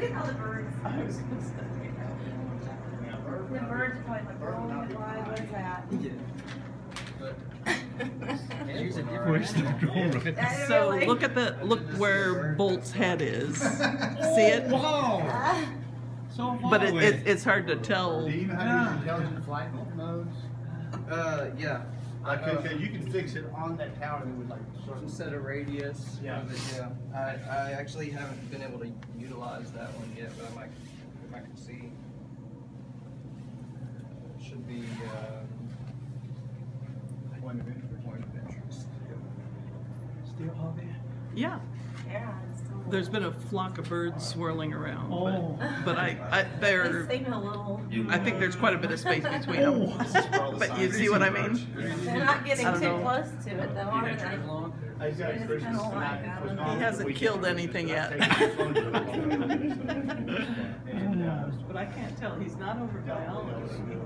Look at all the birds. I was gonna say. The birds are probably like, oh my God, what is that? Where's the drone, right? So look where Bolt's head is. See it? Wow! So far But away. it's hard to tell. Do you know how to use intelligent flight modes? Yeah. Like, okay, you can fix it on that tower and it would like sort of Instead of radius. Yeah. Of it, yeah. I actually haven't been able to utilize that one yet, but I might see. It should be point of interest. point of interest. Still hobby? Yeah. Yeah, it's still. There's been a flock of birds swirling around, Oh. but They seem a little. I think there's quite a bit of space between them. But you see what I mean? They're not getting I don't too know. close to it, though, are they? He's got his Christmas tonight. He hasn't killed anything yet. But I can't tell. He's not over biology.